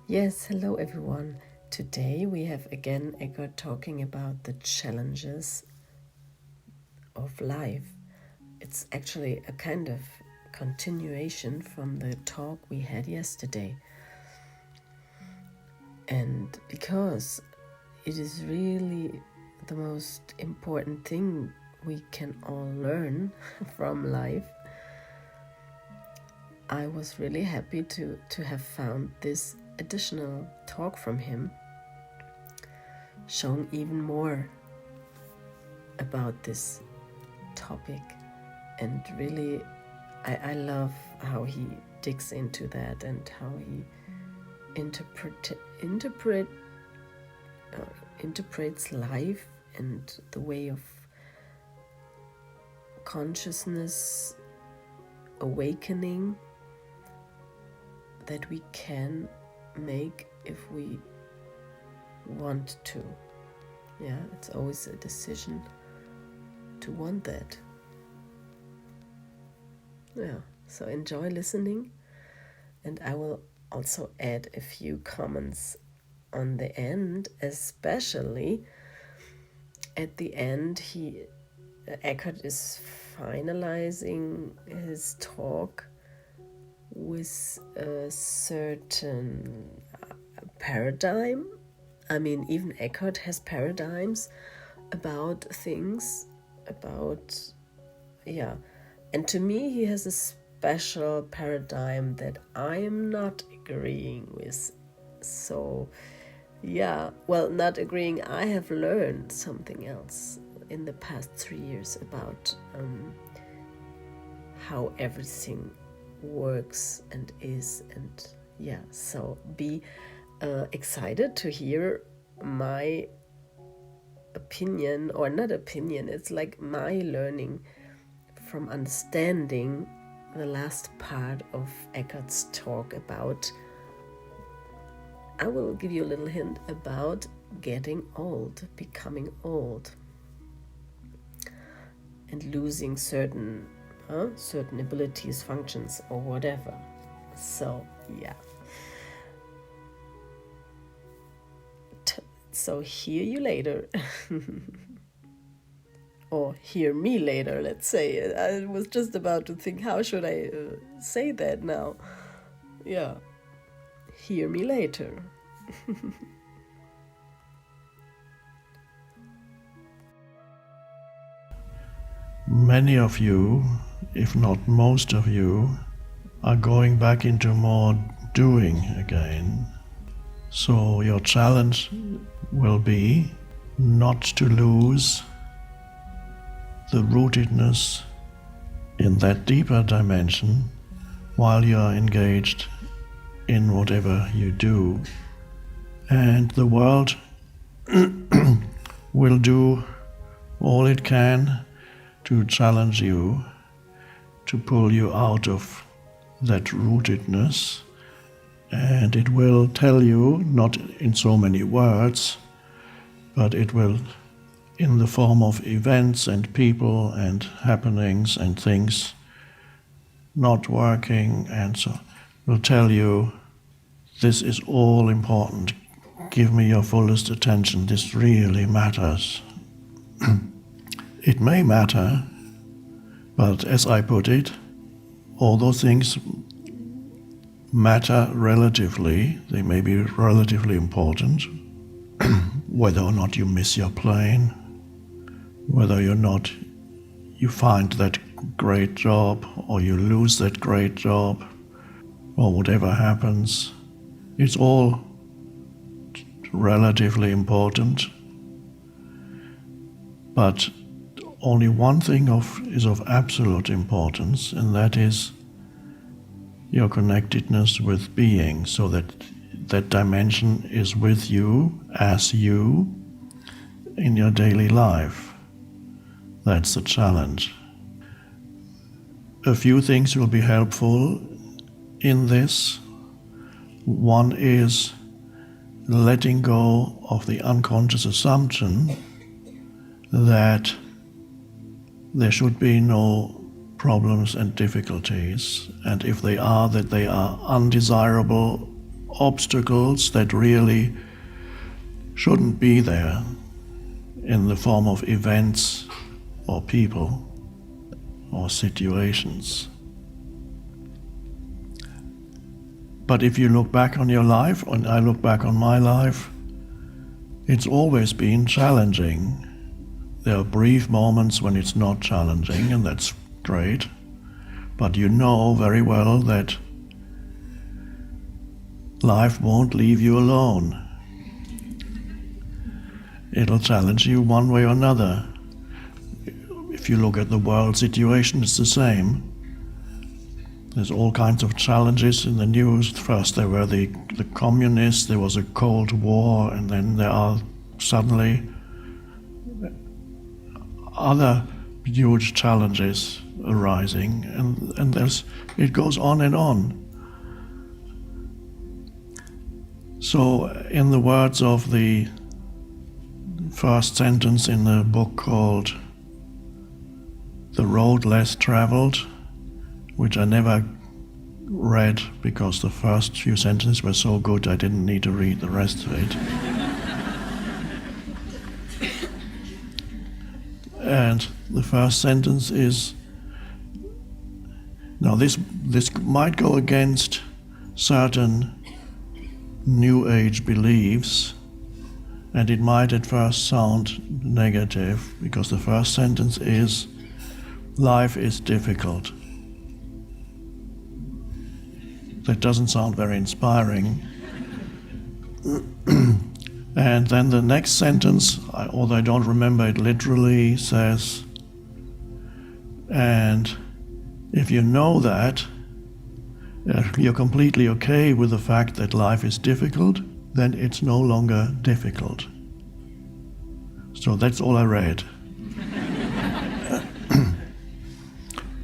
Yes, hello everyone. Today we have again Eckhart talking about the challenges of life. It's actually a kind of continuation from the talk we had yesterday. And because it is really the most important thing we can all learn from life, I was really happy to have found this additional talk from him, showing even more about this topic. And really, I love how he digs into that and how he interprets life and the way of consciousness awakening that we can make if we want to. Yeah, it's always a decision to want that. Yeah, so enjoy listening, and I will also add a few comments on the end, especially at the end. Eckhart is finalizing his talk with a certain paradigm. I mean, even Eckhart has paradigms about things, and to me he has a special paradigm that I am not agreeing with. So, not agreeing, I have learned something else in the past 3 years about how everything works and is, and so be excited to hear my opinion, or not opinion, it's like my learning from understanding the last part of Eckhart's talk about, I will give you a little hint about getting old, becoming old, and losing certain abilities, functions, or whatever. So, so hear you later. Or hear me later, let's say. I was just about to think, how should I say that now? Yeah, hear me later. Many of you, if not most of you, are going back into more doing again. So your challenge will be not to lose the rootedness in that deeper dimension while you are engaged in whatever you do. And the world will do all it can to challenge you, to pull you out of that rootedness, and it will tell you, not in so many words, but it will, in the form of events and people and happenings and things not working, and so will tell you, this is all important, give me your fullest attention, this really matters. It may matter, but as I put it, all those things matter relatively. They may be relatively important, whether or not you miss your plane, whether or not you find that great job, or you lose that great job, or whatever happens. It's all relatively important, but only one thing is of absolute importance, and that is your connectedness with being, so that that dimension is with you as you in your daily life. That's the challenge. A few things will be helpful in this. One is letting go of the unconscious assumption that there should be no problems and difficulties, and if they are, that they are undesirable obstacles that really shouldn't be there in the form of events or people or situations. But if you look back on your life, and I look back on my life, it's always been challenging. There are brief moments when it's not challenging, and that's great. But you know very well that life won't leave you alone. It'll challenge you one way or another. If you look at the world situation, it's the same. There's all kinds of challenges in the news. First there were the communists, there was a Cold War, and then there are suddenly other huge challenges arising, and it goes on and on. So, in the words of the first sentence in the book called The Road Less Traveled, which I never read because the first few sentences were so good I didn't need to read the rest of it. And the first sentence is, now this might go against certain New Age beliefs, and it might at first sound negative, because the first sentence is, life is difficult. That doesn't sound very inspiring. And then the next sentence, although I don't remember it literally, says, and if you know that, you're completely okay with the fact that life is difficult, then it's no longer difficult. So that's all I read.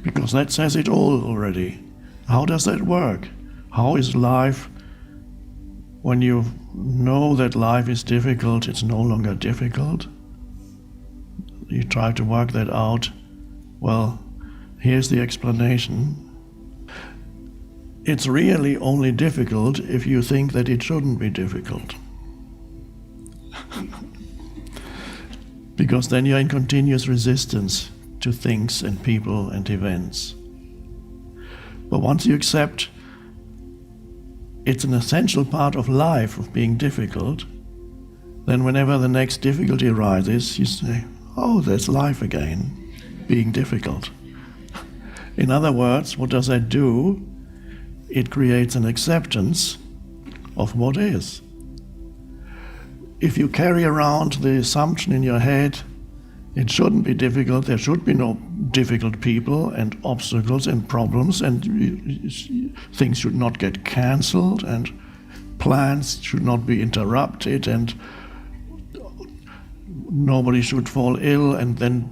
Because that says it all already. How does that work? How is life, when you know that life is difficult, it's no longer difficult? You try to work that out. Well, here's the explanation. It's really only difficult if you think that it shouldn't be difficult. Because then you're in continuous resistance to things and people and events. But once you accept it's an essential part of life of being difficult, then whenever the next difficulty arises, you say, oh, there's life again, being difficult. In other words, what does that do? It creates an acceptance of what is. If you carry around the assumption in your head, it shouldn't be difficult, there should be no difficult people and obstacles and problems, and things should not get cancelled, and plans should not be interrupted, and nobody should fall ill, and then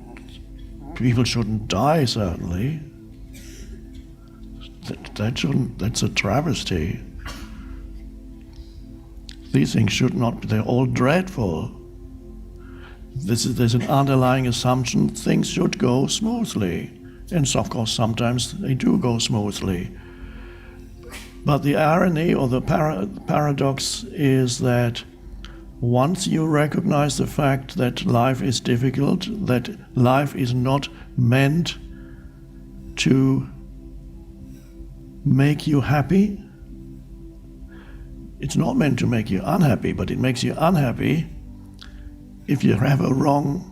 people shouldn't die, certainly. That's a travesty. These things should not be, they're all dreadful. There's an underlying assumption things should go smoothly. And so, of course, sometimes they do go smoothly. But the irony or the paradox is that once you recognize the fact that life is difficult, that life is not meant to make you happy, it's not meant to make you unhappy, but it makes you unhappy if you have a wrong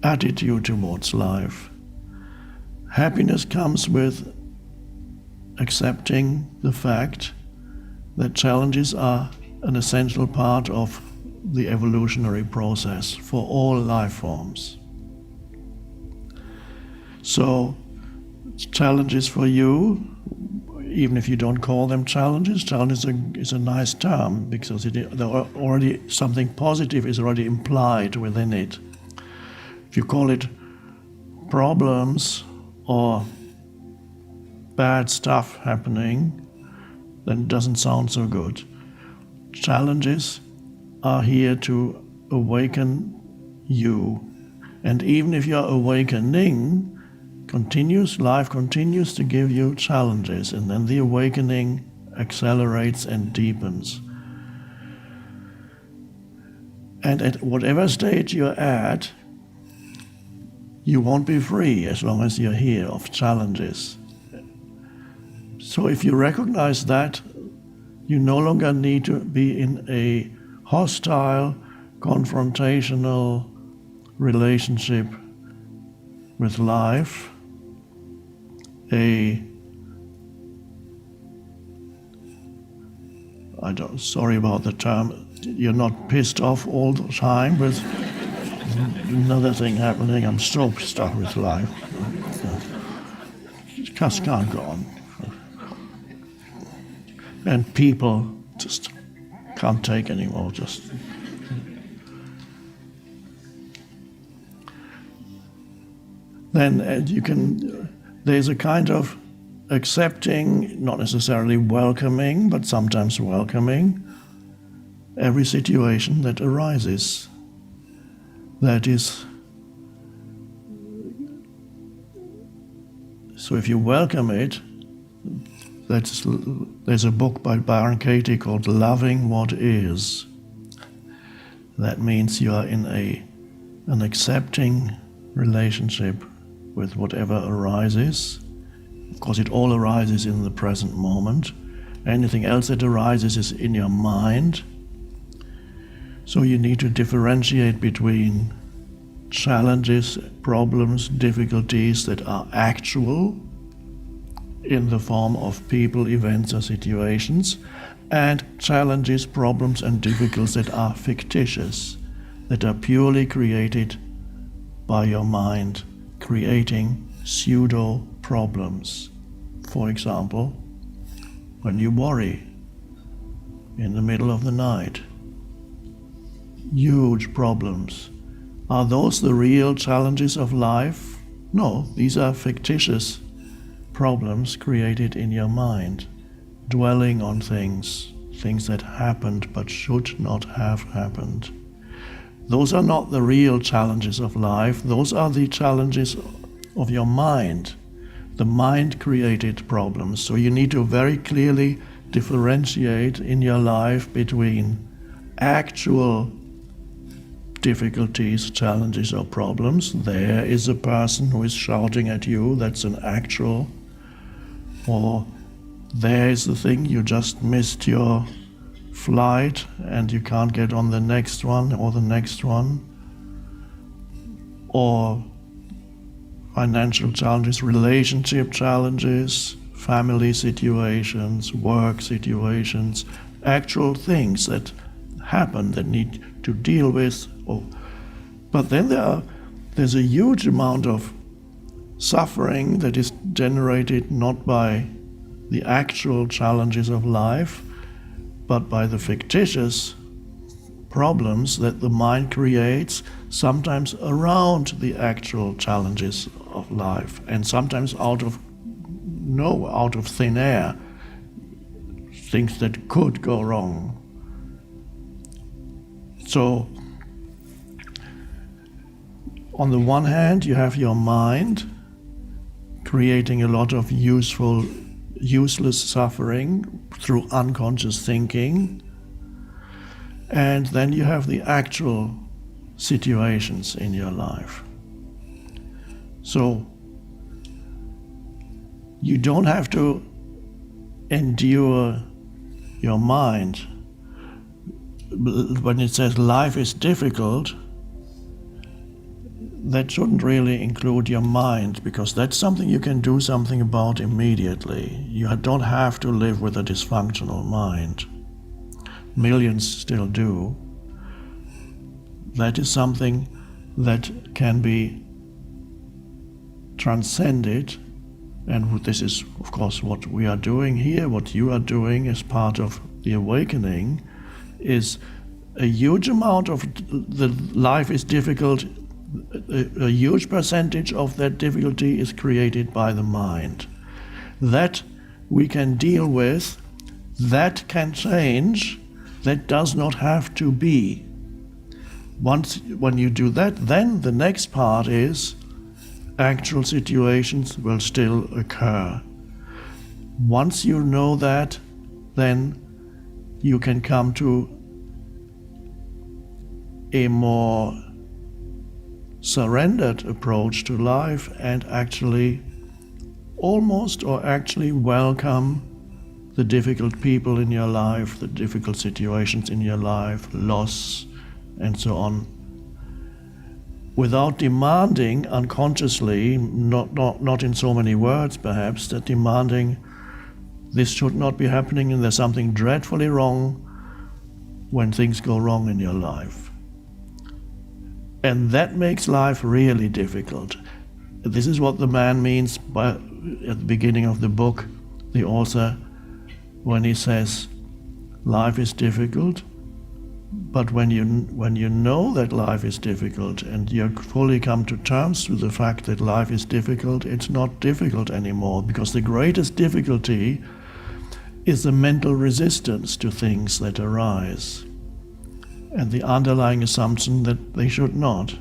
attitude towards life. Happiness comes with accepting the fact that challenges are an essential part of the evolutionary process for all life forms. So, challenges for you, even if you don't call them challenges, challenge is a nice term because already something positive is already implied within it. If you call it problems or bad stuff happening, then it doesn't sound so good. Challenges are here to awaken you. And even if you're awakening, life continues to give you challenges, and then the awakening accelerates and deepens. And at whatever stage you're at, you won't be free as long as you're here of challenges. So if you recognize that, you no longer need to be in a hostile, confrontational relationship with life, sorry about the term, you're not pissed off all the time with another thing happening, I'm so pissed off with life. Just can't go on. And people just can't take anymore, then there's a kind of accepting, not necessarily welcoming, but sometimes welcoming every situation that arises. That is, so if you welcome it, there's a book by Byron Katie called Loving What Is. That means you are in an accepting relationship with whatever arises. Of course, it all arises in the present moment. Anything else that arises is in your mind. So you need to differentiate between challenges, problems, difficulties that are actual in the form of people, events, or situations, and challenges, problems, and difficulties that are fictitious, that are purely created by your mind, creating pseudo problems. For example, when you worry in the middle of the night, huge problems. Are those the real challenges of life? No, these are fictitious problems created in your mind, dwelling on things that happened but should not have happened. Those are not the real challenges of life, those are the challenges of your mind, the mind-created problems. So you need to very clearly differentiate in your life between actual difficulties, challenges, or problems. There is a person who is shouting at you, that's an actual. Or there is the thing, you just missed your flight and you can't get on the next one or the next one. Or financial challenges, relationship challenges, family situations, work situations, actual things that happen that need to deal with. But then there's a huge amount of suffering that is generated not by the actual challenges of life, but by the fictitious problems that the mind creates, sometimes around the actual challenges of life, and sometimes out of thin air, things that could go wrong. So, on the one hand, you have your mind creating a lot of useless suffering through unconscious thinking, and then you have the actual situations in your life. So you don't have to endure your mind. When it says life is difficult, that shouldn't really include your mind, because that's something you can do something about immediately. You don't have to live with a dysfunctional mind. Millions still do. That is something that can be transcended, and this is, of course, what we are doing here, what you are doing as part of the awakening, is a huge amount of the life is difficult. A huge percentage of that difficulty is created by the mind. That we can deal with, that can change, that does not have to be. When you do that, then the next part is actual situations will still occur. Once you know that, then you can come to a more surrendered approach to life and actually welcome the difficult people in your life, the difficult situations in your life, loss, and so on, without demanding unconsciously, not in so many words perhaps, that demanding this should not be happening and there's something dreadfully wrong when things go wrong in your life. And that makes life really difficult. This is what the man means at the beginning of the book, the author, when he says, life is difficult, but when you know that life is difficult and you fully come to terms with the fact that life is difficult, it's not difficult anymore, because the greatest difficulty is the mental resistance to things that arise and the underlying assumption that they should not.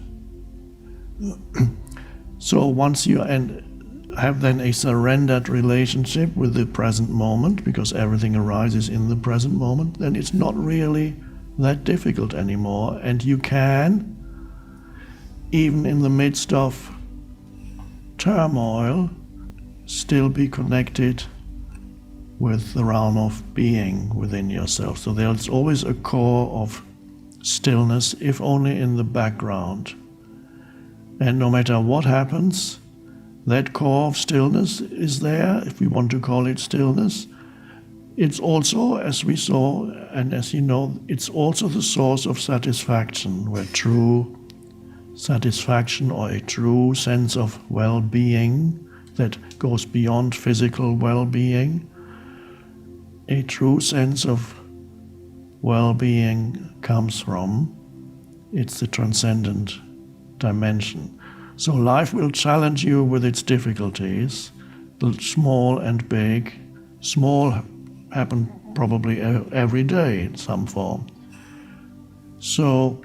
So once you have then a surrendered relationship with the present moment, because everything arises in the present moment, then it's not really that difficult anymore, and you can, even in the midst of turmoil, still be connected with the realm of being within yourself. So there's always a core of stillness, if only in the background. And no matter what happens, that core of stillness is there, if we want to call it stillness. It's also, as we saw, and as you know, it's also the source of satisfaction, where true satisfaction or a true sense of well-being that goes beyond physical well-being, a true sense of well-being comes from. It's the transcendent dimension. So life will challenge you with its difficulties, small and big. Small happen probably every day in some form. So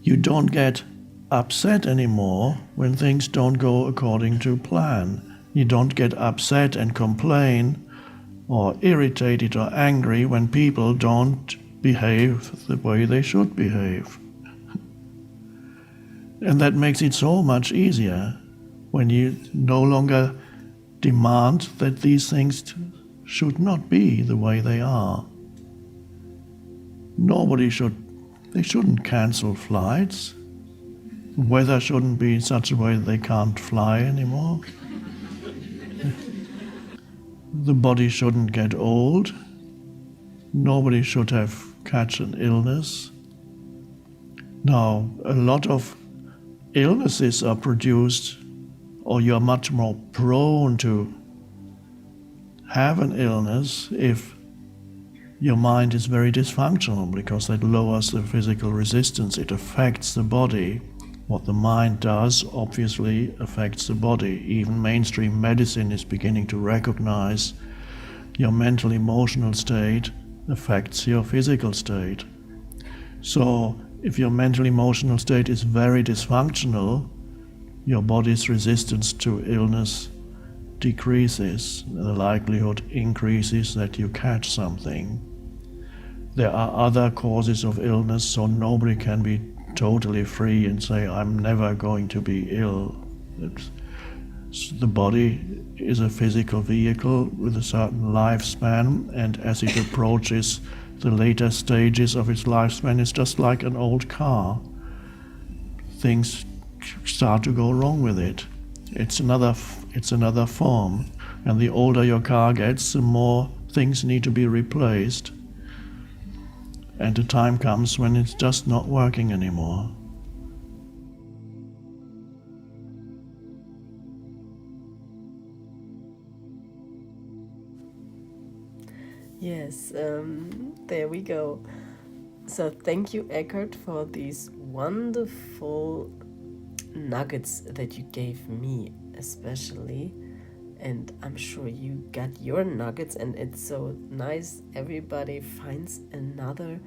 you don't get upset anymore when things don't go according to plan. You don't get upset and complain or irritated or angry when people don't behave the way they should behave. And that makes it so much easier when you no longer demand that these things should not be the way they are. They shouldn't cancel flights. Weather shouldn't be in such a way that they can't fly anymore. The body shouldn't get old. Nobody should have catch an illness. Now, a lot of illnesses are produced, or you're much more prone to have an illness if your mind is very dysfunctional, because that lowers the physical resistance. It affects the body. What the mind does obviously affects the body. Even mainstream medicine is beginning to recognize your mental emotional state affects your physical state. So if your mental emotional state is very dysfunctional, your body's resistance to illness decreases, the likelihood increases that you catch something. There are other causes of illness, so nobody can be totally free and say, I'm never going to be ill. The body is a physical vehicle with a certain lifespan, and as it approaches the later stages of its lifespan, it's just like an old car. Things start to go wrong with it. It's another form, and the older your car gets, the more things need to be replaced, and the time comes when it's just not working anymore. Yes, there we go. So thank you, Eckhart, for these wonderful nuggets that you gave me especially, and I'm sure you got your nuggets, and it's so nice everybody finds another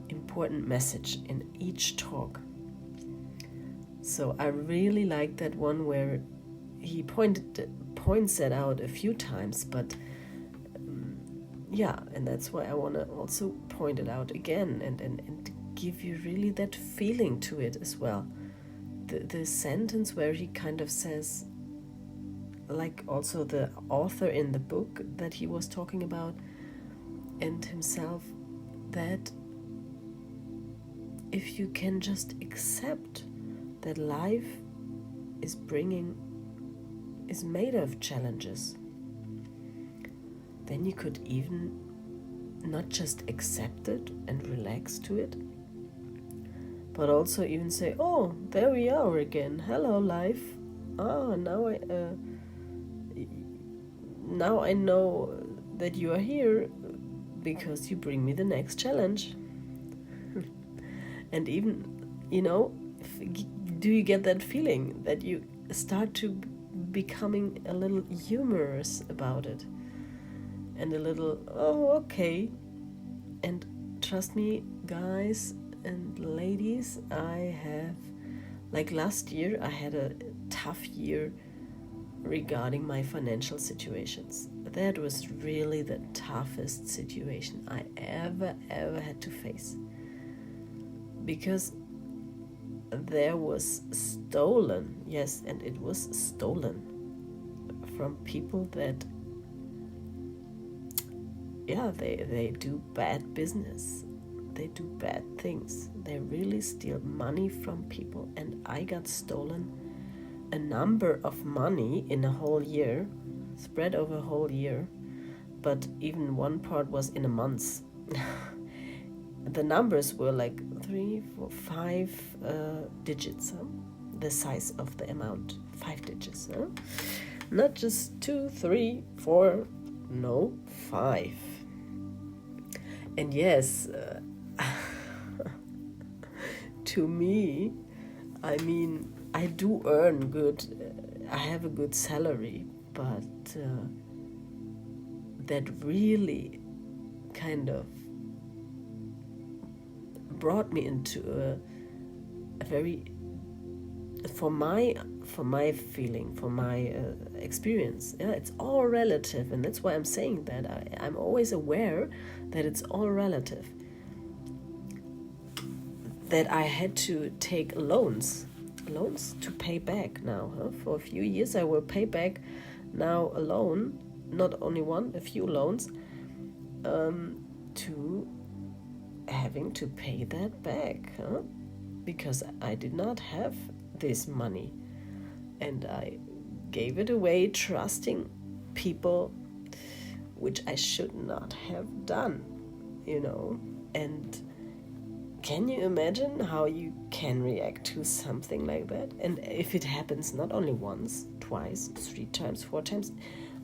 important message in each talk. So I really like that one where he points it out a few times, but yeah, and that's why I want to also point it out again and give you really that feeling to it as well. The sentence where he kind of says, like also the author in the book that he was talking about and himself, that if you can just accept that life is made of challenges, then you could even not just accept it and relax to it, but also even say, oh, there we are again. Hello, life. Now I know that you are here because you bring me the next challenge. And even, do you get that feeling that you start to becoming a little humorous about it? And a little, oh, okay. And trust me, guys and ladies, I have, like last year, I had a tough year regarding my financial situations. That was really the toughest situation I ever had to face. Because there was stolen, yes, and it was stolen from people that, yeah, they do bad business. They do bad things. They really steal money from people. And I got stolen a number of money in a whole year, spread over a whole year. But even one part was in a month. The numbers were like 3, 4, 5 digits, the size of the amount, 5 digits. Not just 2, 3, 4, no, 5. And yes, to me, I mean, I do earn good, I have a good salary, but that really kind of brought me into a very, for my feeling, for my experience, yeah, it's all relative, and that's why I'm saying that I'm always aware that it's all relative. That I had to take loans to pay back now. For a few years I will pay back now a loan, not only one, a few loans, to having to pay that back, because I did not have this money, and I gave it away trusting people, which I should not have done, and can you imagine how you can react to something like that? And if it happens not only once, twice, 3 times, 4 times,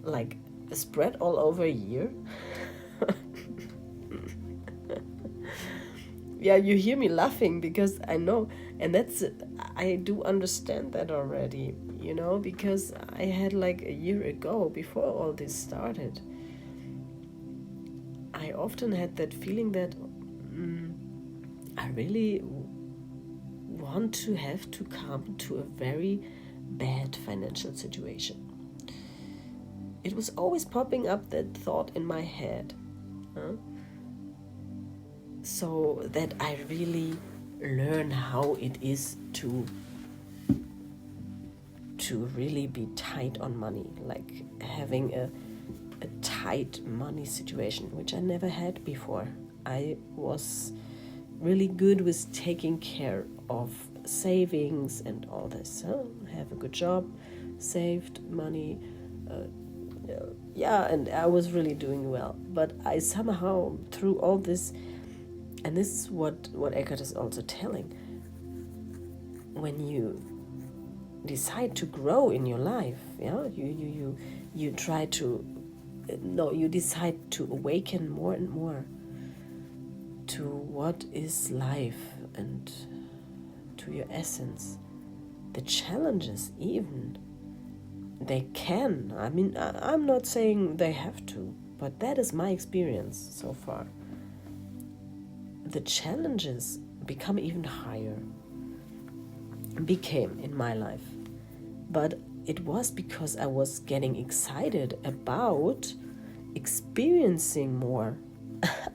like spread all over a year. Yeah, you hear me laughing because I know, and I do understand that already, because I had like a year ago, before all this started, I often had that feeling that I really want to have to come to a very bad financial situation. It was always popping up, that thought in my head, so that I really learn how it is to really be tight on money, like having a tight money situation, which I never had before. I was really good with taking care of savings and all this. Have a good job, saved money, and I was really doing well. But I somehow, through all this, and this is what Eckhart is also telling, when you decide to grow in your life, you try to, you decide to awaken more and more to what is life and to your essence. The challenges, even, they can, I'm not saying they have to, but that is my experience so far. The challenges become even higher, became in my life, but it was because I was getting excited about experiencing more.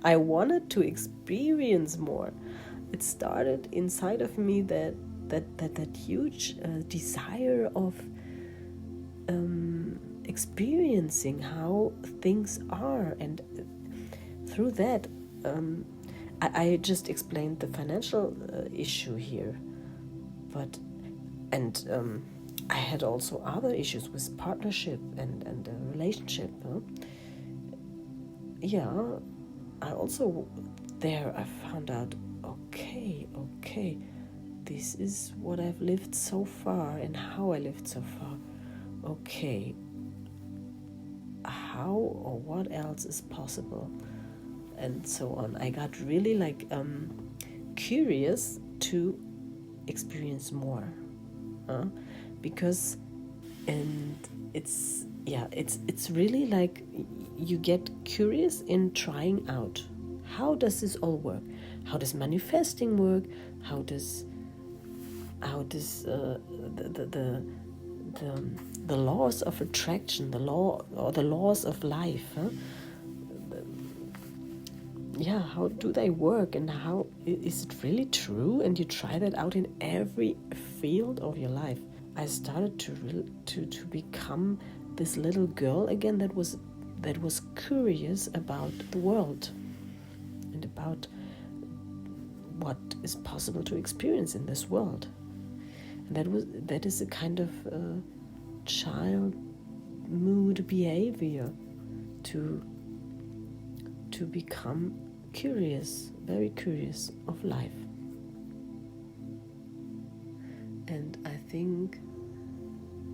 I wanted to experience more. It started inside of me that huge desire of experiencing how things are, and through that I just explained the financial issue here, but I had also other issues with partnership and relationship. I also there I found out, okay, this is what I've lived so far and how I lived so far. Okay, how or what else is possible, and so on. I got really curious to experience more, because, and it's really like you get curious in trying out. How does this all work? How does manifesting work? How does the laws of attraction, the laws of life, how do they work, and how is it really true? And you try that out in every field of your life. I started to become this little girl again that was curious about the world and about what is possible to experience in this world. And that is a kind of child mood behavior to become curious, very curious of life. And I think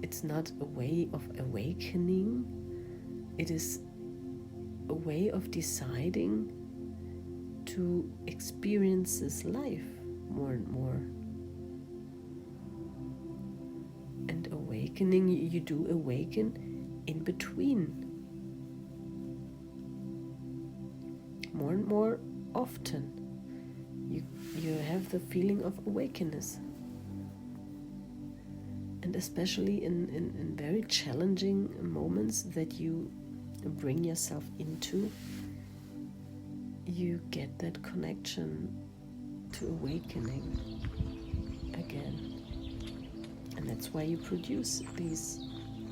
it's not a way of awakening, it is a way of deciding to experience this life more and more. And awakening, you do awaken in between, more and more often. You have the feeling of awakenness. And especially in very challenging moments that you bring yourself into, you get that connection to awakening again. And that's why you produce these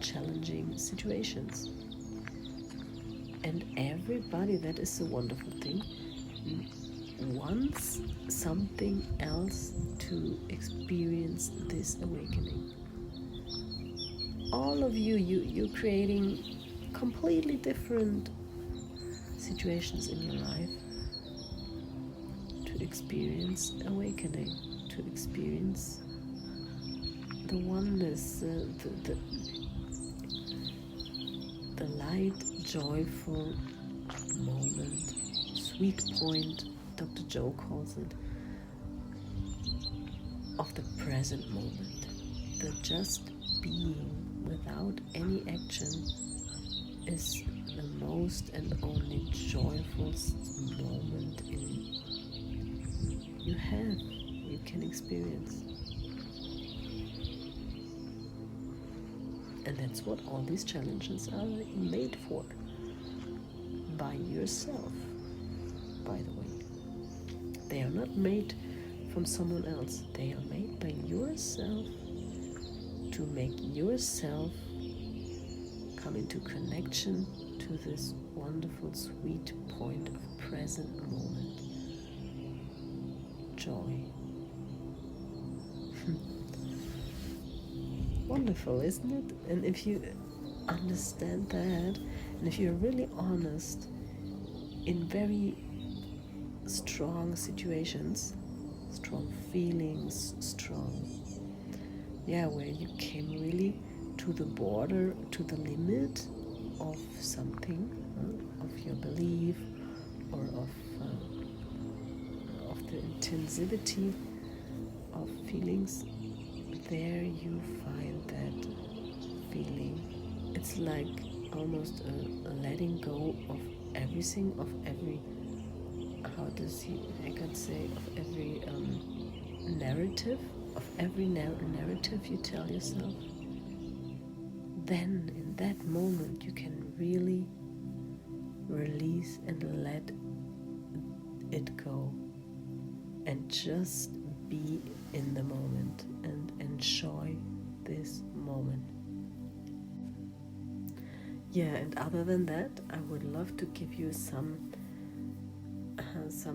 challenging situations. And everybody, that is a wonderful thing, wants something else to experience this awakening. All of you're creating completely different situations in your life to experience awakening, to experience the oneness, the light, joyful moment, sweet point, Dr. Joe calls it, of the present moment. The just being without any action is the most and only joyful moment you can experience. And that's what all these challenges are made for. By yourself, by the way. They are not made from someone else. They are made by yourself to make yourself come into connection to this wonderful, sweet point of present moment. Joy. Wonderful, isn't it? And if you understand that, and if you're really honest in very strong situations, strong feelings, where you came really to the border, to the limit of something, of your belief, or of the intensity of feelings, there you find that feeling. It's like almost a letting go of everything, of every, how does Eckhart say, of every narrative, of every narrative you tell yourself. Then in that moment you can really release and let it go, and just be in the moment and enjoy this moment. Yeah, and other than that, I would love to give you some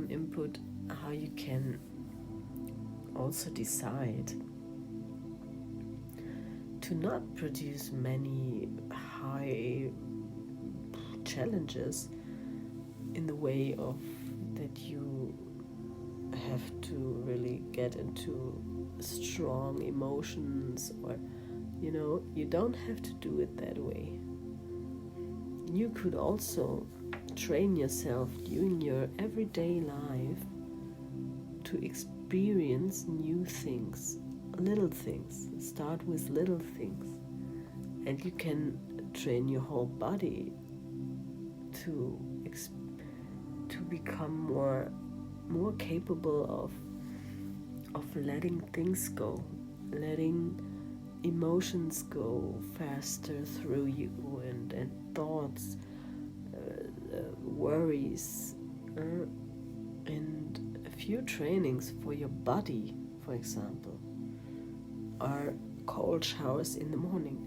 input how you can also decide to not produce many high challenges in the way of that you have to really get into strong emotions, or you don't have to do it that way. You could also train yourself during your everyday life to experience new things, little things. Start with little things, and you can train your whole body to become more capable of letting things go, letting emotions go faster through you, and thoughts, worries, and a few trainings for your body, for example, are cold showers in the morning.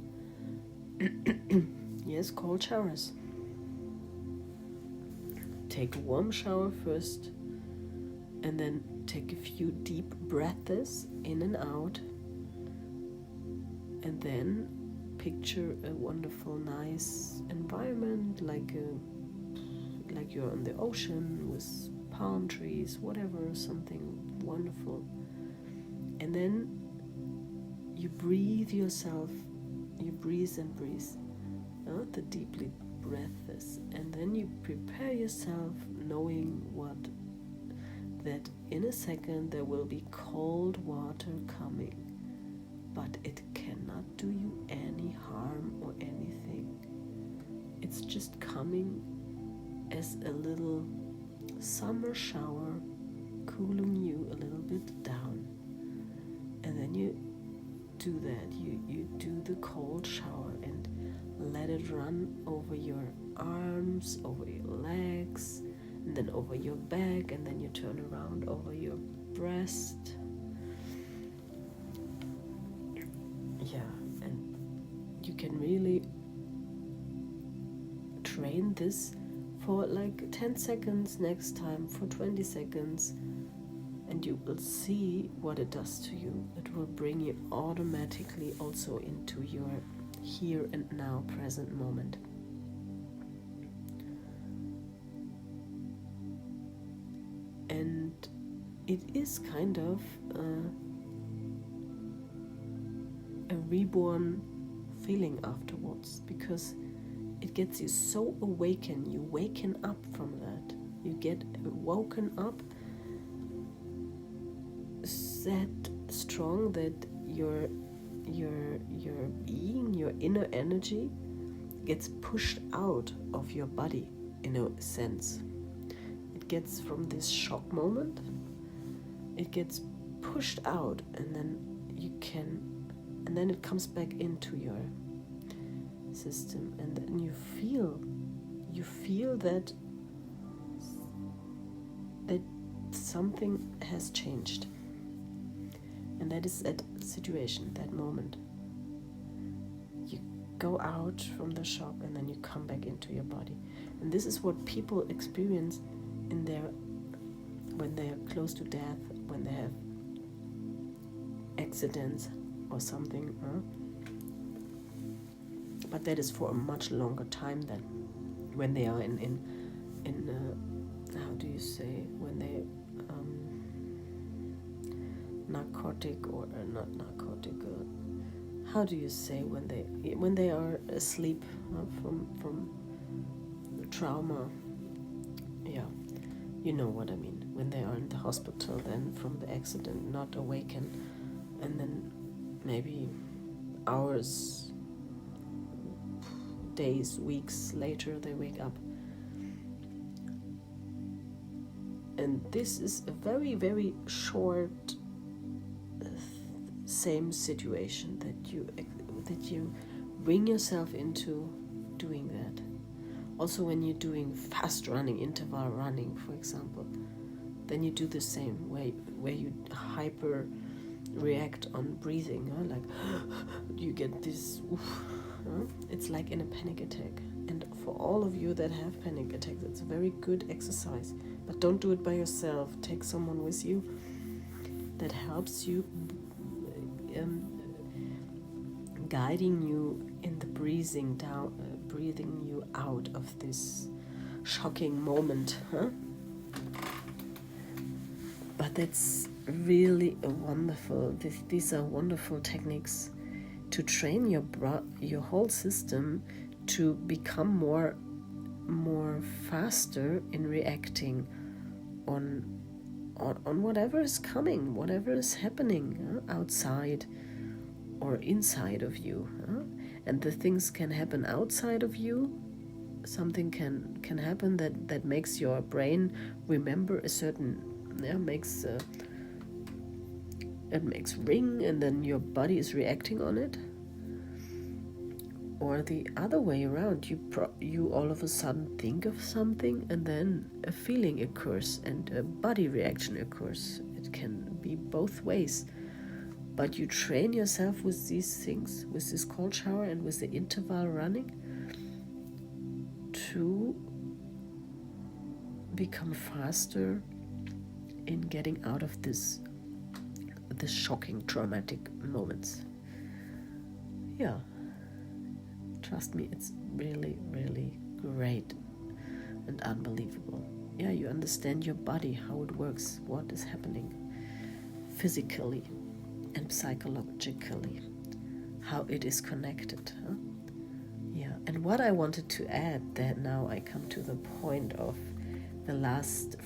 Yes, cold showers. Take a warm shower first, and then take a few deep breaths in and out, and then picture a wonderful, nice environment, like you're on the ocean with palm trees, whatever, something wonderful. And then you breathe yourself, you breathe and breathe, the deeply breaths, and then you prepare yourself, knowing that in a second there will be cold water coming, but it cannot do you any harm or anything. It's just coming as a little summer shower, cooling you a little bit down. And then you do that, you do the cold shower and let it run over your arms, over your legs, and then over your back, and then you turn around over your breast. Yeah, and you can really train this for like 10 seconds, next time for 20 seconds, and you will see what it does to you. It will bring you automatically also into your here and now present moment. And it is kind of a reborn feeling afterwards, because it gets you so awakened. You waken up from that. You get woken up that strong that your being, your inner energy, gets pushed out of your body in a sense. It gets from this shock moment, it gets pushed out, and then it comes back into your system, and then you feel that something has changed. And that is that situation, that moment. You go out from the shock, and then you come back into your body. And this is what people experience when they are close to death, when they have accidents or something. But that is for a much longer time than when they are in how do you say, when they narcotic or not narcotic, how do you say, when they are asleep from the trauma. Yeah, you know what I mean. When they are in the hospital, then from the accident, not awaken, and then maybe hours, days, weeks later they wake up. And this is a very, very short same situation that you bring yourself into doing that. Also, when you're doing fast running, interval running, for example, then you do the same, where you hyper react on breathing, like you get this it's like in a panic attack. And for all of you that have panic attacks, it's a very good exercise, but don't do it by yourself. Take someone with you that helps you, guiding you in the breathing down, breathing you out of this shocking moment, But that's really a wonderful. These are wonderful techniques to train your whole system to become more faster in reacting on whatever is coming, whatever is happening outside or inside of you. And the things can happen outside of you. Something can happen that makes your brain remember a certain, it makes ring, and then your body is reacting on it. Or the other way around, you all of a sudden think of something, and then a feeling occurs and a body reaction occurs. It can be both ways. But you train yourself with these things, with this cold shower and with the interval running, to become faster in getting out of this shocking, traumatic moments. Yeah, trust me, it's really, really great and unbelievable. Yeah, you understand your body, how it works, what is happening physically and psychologically, how it is connected. Yeah, and what I wanted to add, that now I come to the point of the last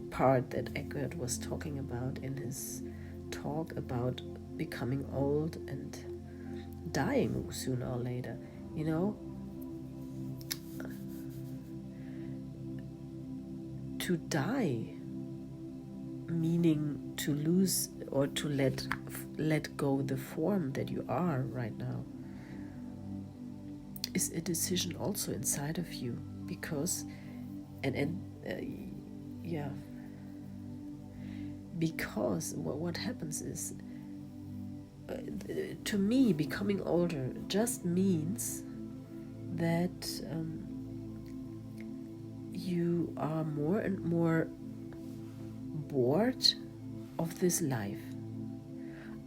part that Eckhart was talking about in his talk about becoming old and dying sooner or later. To die, meaning to lose or to let go the form that you are right now, is a decision also inside of you, because because what happens is, to me, becoming older just means that you are more and more bored of this life.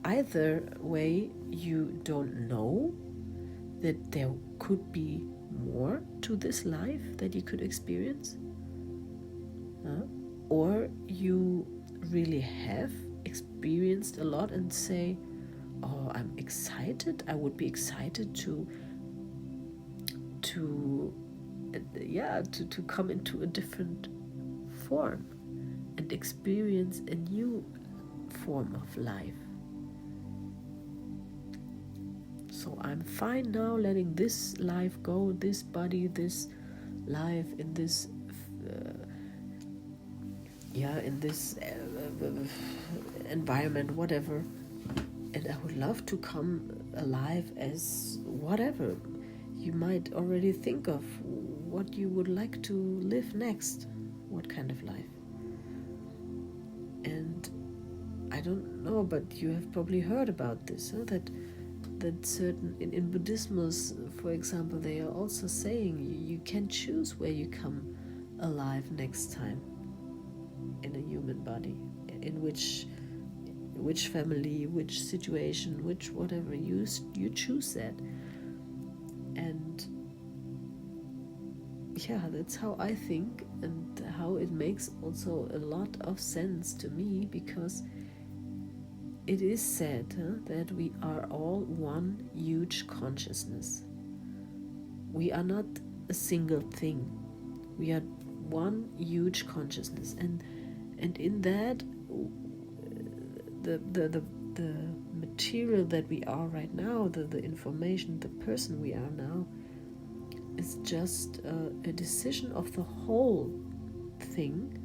Either way, you don't know that there could be more to this life that you could experience, or you really have experienced a lot and say, oh, I'm excited, I would be excited to come into a different form and experience a new form of life. So I'm fine now letting this life go, this body, this life, in this environment, whatever. And I would love to come alive as whatever. You might already think of what you would like to live next, what kind of life. And I don't know, but you have probably heard about this, that certain, in Buddhism, for example, they are also saying you can choose where you come alive next time in a human body, in which family, which situation, which whatever, you choose that. And yeah, that's how I think, and how it makes also a lot of sense to me, because it is said that we are all one huge consciousness. We are not a single thing. We are one huge consciousness, and in that, the material that we are right now, the information, the person we are now, is just a decision of the whole thing,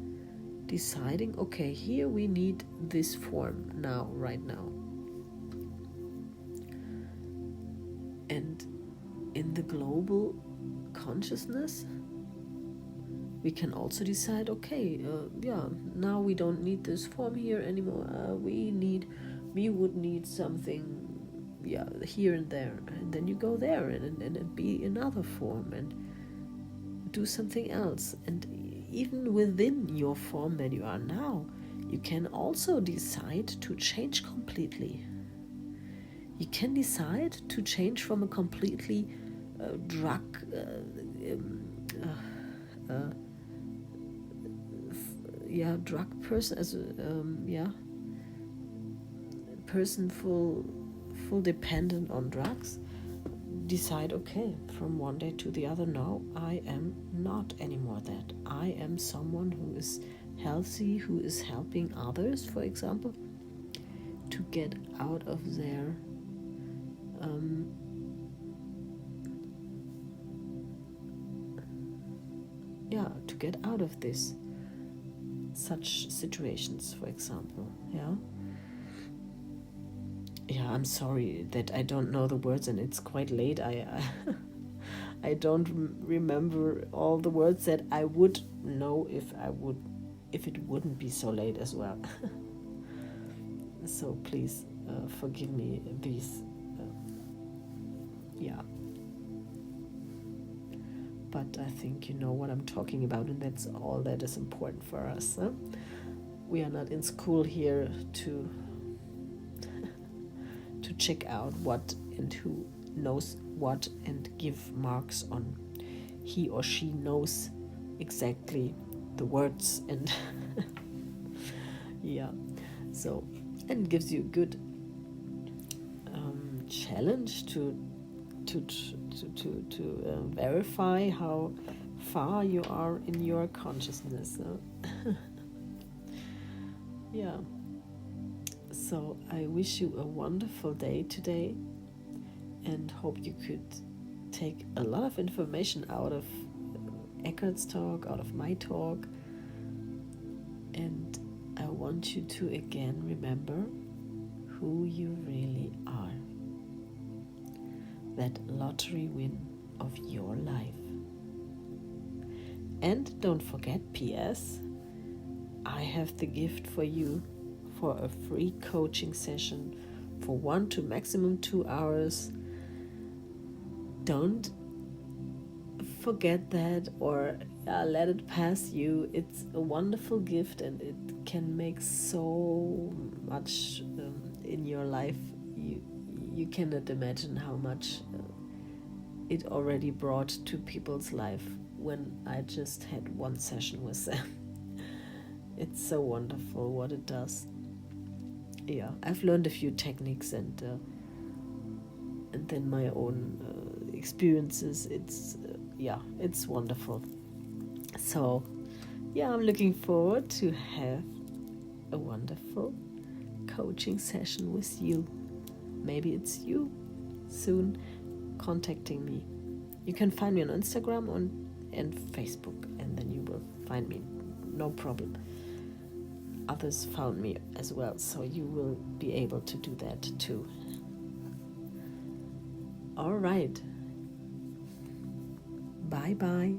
deciding, okay, here we need this form now, right now. And in the global consciousness, we can also decide, okay, now we don't need this form here anymore. We would need something, here and there, and then you go there and be another form and do something else. And even within your form that you are now, you can also decide to change completely. You can decide to change from a completely drug person, as a person full dependent on drugs. Decide, okay, from one day to the other, no, I am not anymore that. I am someone who is healthy, who is helping others, for example, to get out of their to get out of this such situations, for example. I'm sorry that I don't know the words, and it's quite late. I don't remember all the words that I would know if it wouldn't be so late as well. So please forgive me these. But I think you know what I'm talking about, and that's all that is important for us. We are not in school here to check out what and who knows what and give marks on. He or she knows exactly the words, and so, and it gives you a good challenge to verify how far you are in your consciousness. So I wish you a wonderful day today, and hope you could take a lot of information out of Eckhart's talk, out of my talk. And I want you to again remember who you really are. That lottery win of your life. And don't forget, P.S., I have the gift for you for a free coaching session for 1 to maximum 2 hours. Don't forget that, or let it pass you. It's a wonderful gift, and it can make so much in your life. You cannot imagine how much it already brought to people's life when I just had one session with them. It's so wonderful what it does. I've learned a few techniques, and then my own experiences. It's wonderful. So I'm looking forward to have a wonderful coaching session with you. Maybe it's you soon contacting me. You can find me on Instagram and Facebook, and then you will find me, no problem. Others found me as well, so you will be able to do that too. All right. Bye-bye.